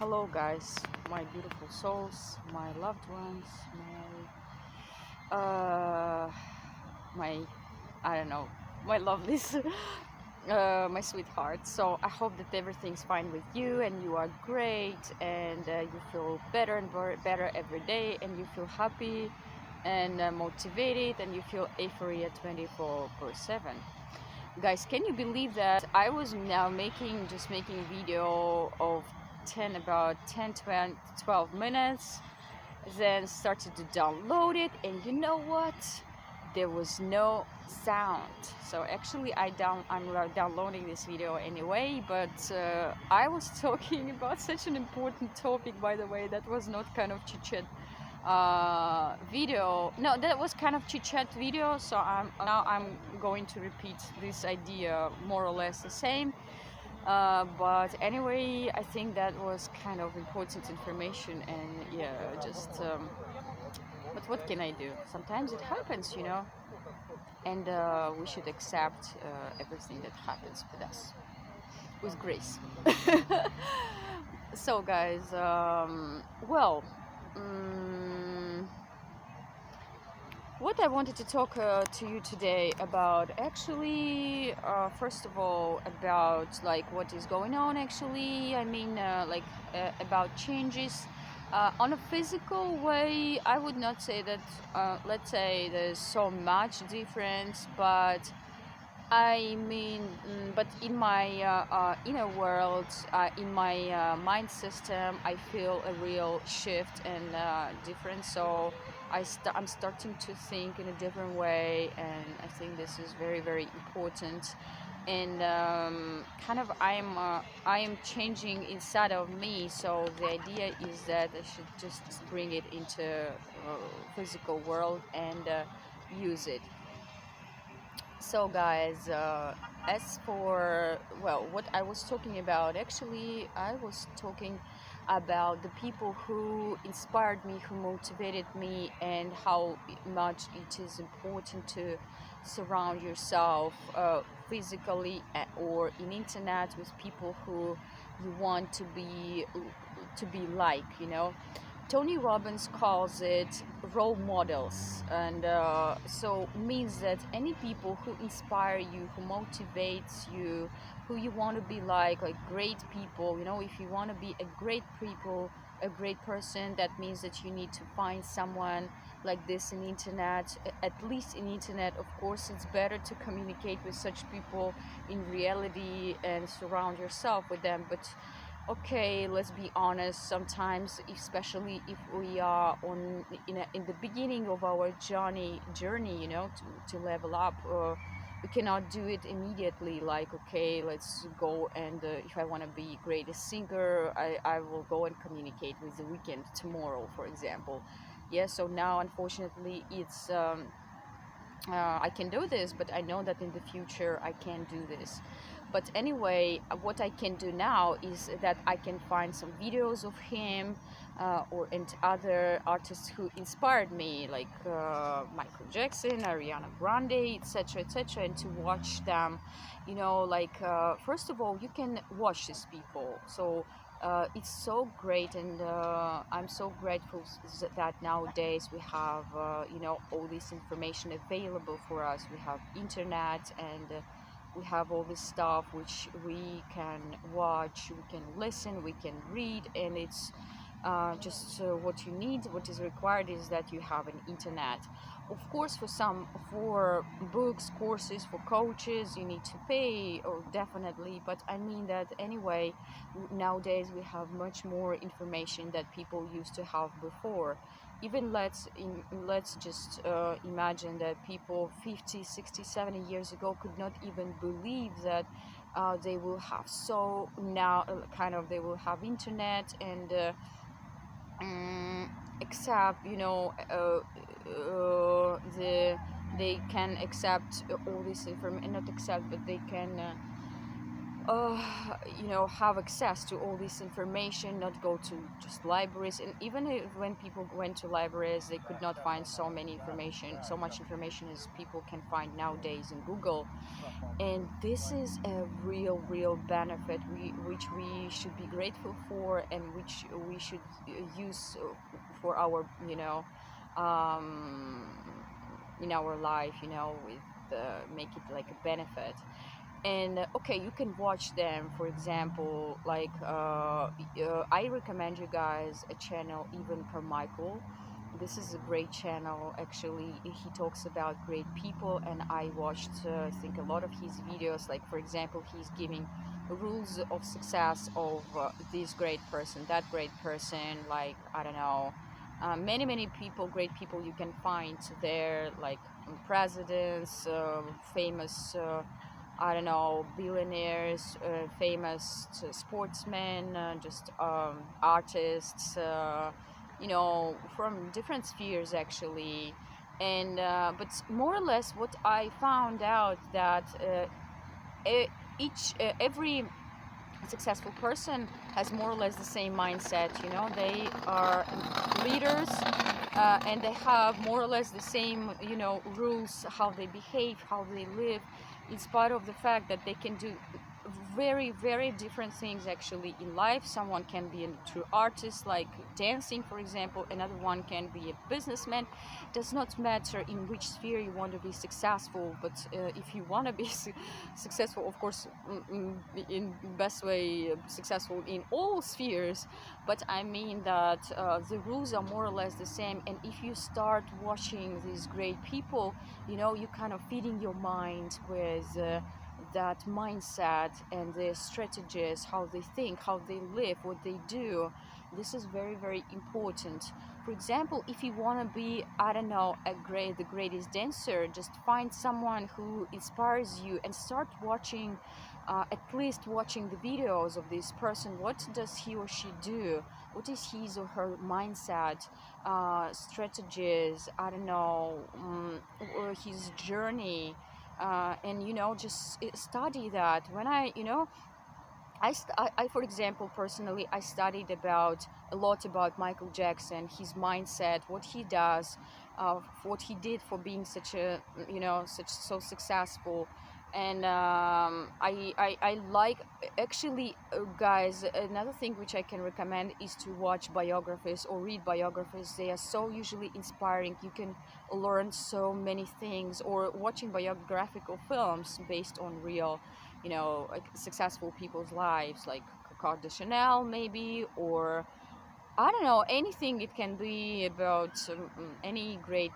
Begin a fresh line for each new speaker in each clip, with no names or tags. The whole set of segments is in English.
Hello, guys, my beautiful souls, my loved ones, my I don't know, my lovelies, my sweetheart. So I hope that everything's fine with you and you are great and you feel better and better every day and you feel happy and motivated and you feel euphoria 24/7. Guys, can you believe that I was now making a video of 10 12 minutes, then started to download it, and you know what, there was no sound. So actually I'm downloading this video anyway, but I was talking about such an important topic, by the way. That was not kind of chit chat video. No, that was kind of chit chat video. So I'm going to repeat this idea more or less the same. But anyway, I think that was kind of important information, and yeah, but what can I do? Sometimes it happens, and we should accept everything that happens with us with grace. So, guys, what I wanted to talk to you today about, actually, first of all, about like what is going on. Actually, I mean, about changes on a physical way. I would not say that. Let's say there's so much difference, but I mean, but in my inner world, in my mind system, I feel a real shift and difference. So I'm starting to think in a different way, and I think this is very, very important. And kind of, I am changing inside of me. So the idea is that I should just bring it into physical world and use it. So, guys, as for, well, what I was talking about, actually, I was talking about the people who inspired me, who motivated me, and how much it is important to surround yourself physically or in internet with people who you want to be like. Tony Robbins calls it role models, and so means that any people who inspire you, who motivates you, who you want to be like great people. If you want to be a great people, a great person, that means that you need to find someone like this in internet. At least in internet, of course, it's better to communicate with such people in reality and surround yourself with them. But okay, let's be honest, sometimes, especially if we are in the beginning of our journey, to level up, we cannot do it immediately. Like, okay, let's go, and if I want to be greatest singer, I will go and communicate with the weekend tomorrow, for example. Yeah, so now, unfortunately, it's I can do this, but I know that in the future I can't do this. But anyway, what I can do now is that I can find some videos of him and other artists who inspired me, like Michael Jackson, Ariana Grande, etc., and to watch them. First of all, you can watch these people. So it's so great, and I'm so grateful that nowadays we have all this information available for us. We have internet, and we have all this stuff which we can watch, we can listen, we can read, and it's just what you need. What is required is that you have an internet. Of course, for books, courses, for coaches, you need to pay, or definitely. But I mean that anyway, nowadays we have much more information that people used to have before. Even let's just imagine that people 50, 60, 70 years ago could not even believe that they will have, so now they will have internet, and accept, they can accept all this information, not accept, but they can have access to all this information, not go to just libraries. And even if, when people went to libraries, they could not find so much information as people can find nowadays in Google. And this is a real benefit which we should be grateful for, and which we should use for our, um, in our life, with make it like a benefit. And okay, you can watch them, for example, like I recommend you guys a channel, Even Carmichael. This is a great channel. Actually, he talks about great people, and I watched I think a lot of his videos. Like, for example, he's giving rules of success of this great person, that great person, like, I don't know, many people, great people you can find there, like presidents, famous I don't know, billionaires, famous sportsmen, just artists, from different spheres actually. And but more or less, what I found out that every successful person has more or less the same mindset. They are leaders, and they have more or less the same, rules, how they behave, how they live, in spite of the fact that they can do very different things actually in life. Someone can be a true artist, like dancing, for example. Another one can be a businessman. Does not matter in which sphere you want to be successful, but if you want to be successful, of course, in best way, successful in all spheres. But I mean that the rules are more or less the same. And if you start watching these great people, you kind of feeding your mind with that mindset and their strategies, how they think, how they live, what they do. This is very important. For example, if you want to be, I don't know, the greatest dancer, just find someone who inspires you and start watching, at least watching the videos of this person. What does he or she do? What is his or her mindset, strategies, I don't know, or his journey, and just study that. When I, for example, personally, I studied a lot about Michael Jackson, his mindset, what he does, what he did for being such a, so successful. And I like, actually, guys, another thing which I can recommend is to watch biographies or read biographies. They are so usually inspiring. You can learn so many things, or watching biographical films based on real, like successful people's lives, like Coco de Chanel maybe, or I don't know, anything. It can be about any great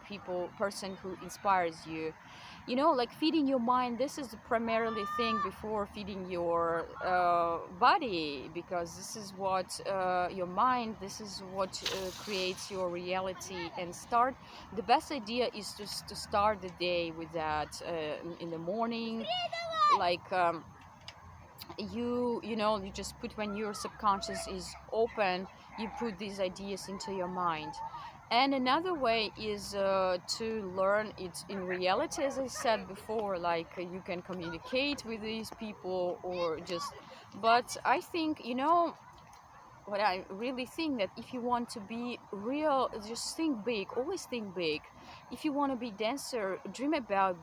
person who inspires you. Like feeding your mind. This is the primarily thing before feeding your body, because this is what your mind. This is what creates your reality. And the best idea is just to start the day with that in the morning, like. You just put, when your subconscious is open, you put these ideas into your mind. And another way is to learn it in reality, as I said before, like you can communicate with these people, or just, but I think, what I really think, that if you want to be real, just think big, always think big. If you want to be dancer, dream about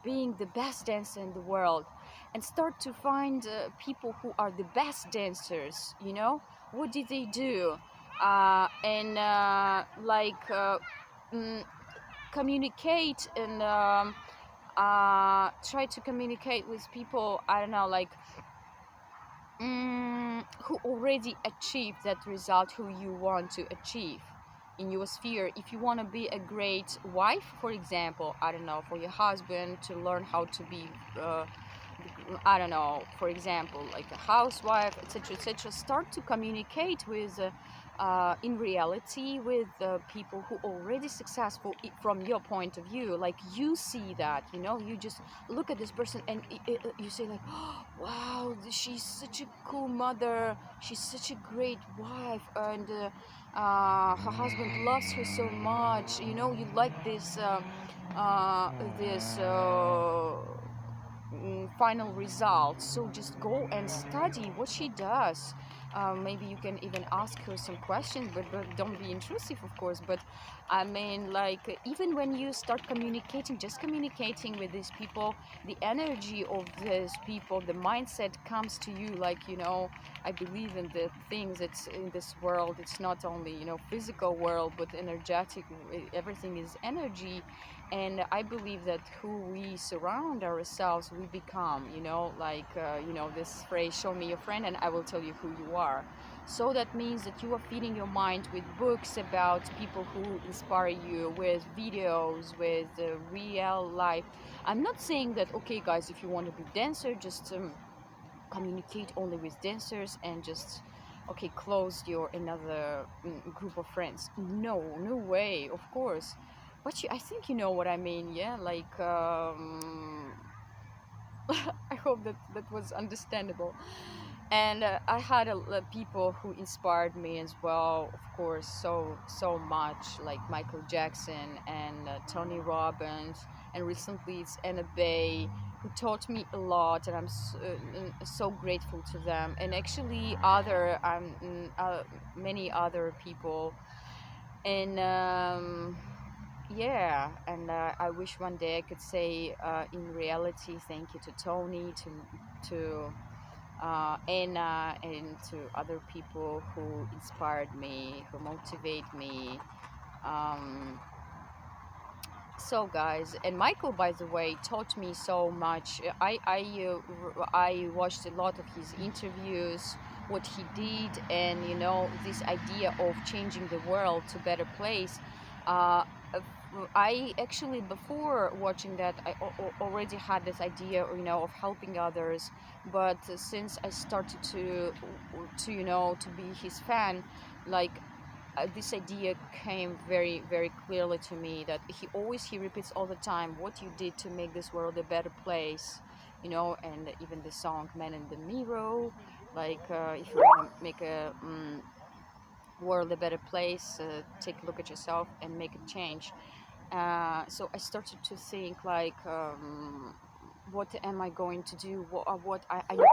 being the best dancer in the world, and start to find people who are the best dancers. What did they do? And like communicate, and try to communicate with people, I don't know, like who already achieved that result, who you want to achieve in your sphere. If you want to be a great wife, for example, I don't know, for your husband, to learn how to be I don't know, for example, like a housewife, etc., start to communicate with in reality with people who are already successful from your point of view. Like, you see that, you just look at this person, and you say like, oh, wow, she's such a cool mother, she's such a great wife, and her husband loves her so much. You like this final result. So just go and study what she does. Maybe you can even ask her some questions, but don't be intrusive, of course. But I mean, like, even when you start communicating, just communicating with these people, the energy of these people, the mindset comes to you. Like, I believe in the things that's in this world. It's not only, physical world, but energetic. Everything is energy. And I believe that who we surround ourselves, we become, like, this phrase, show me your friend and I will tell you who you are. So that means that you are feeding your mind with books about people who inspire you, with videos, with real life. I'm not saying that, okay, guys, if you want to be dancer, just communicate only with dancers and just, okay, close your another group of friends. No, no way, of course. But I think you know what I mean, yeah? Like, I hope that that was understandable. And I had people who inspired me as well, of course, so much, like Michael Jackson and Tony Robbins, and recently it's Anna Bay, who taught me a lot, and I'm so grateful to them. And actually, many other people, and yeah, and I wish one day I could say, in reality, thank you to Tony, to Anna, and to other people who inspired me, who motivate me. Um, so, guys, and Michael, by the way, taught me so much. I watched a lot of his interviews, what he did, and this idea of changing the world to better place. Uh, I actually, before watching that, I already had this idea, of helping others. But since I started to be his fan, like, this idea came very, very clearly to me, that he repeats all the time, what you did to make this world a better place, and even the song "Man in the Mirror," like, if you want to make a world a better place, take a look at yourself and make a change. So I started to think, like, what am I going to do? What I need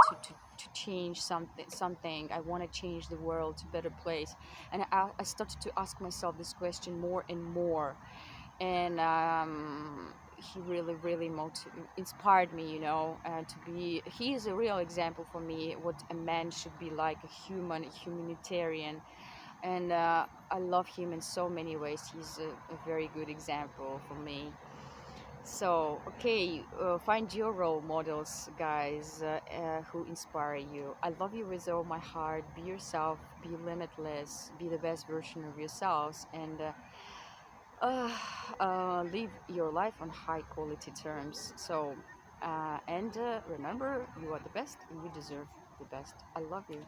to change something. I want to change the world to a better place. And I started to ask myself this question more and more. And he really, really inspired me, he is a real example for me, what a man should be like, a humanitarian. And I love him in so many ways. He's a very good example for me. So, okay, find your role models, guys, who inspire you. I love you with all my heart. Be yourself, be limitless, be the best version of yourselves, and live your life on high quality terms. So, and remember, you are the best and you deserve the best. I love you.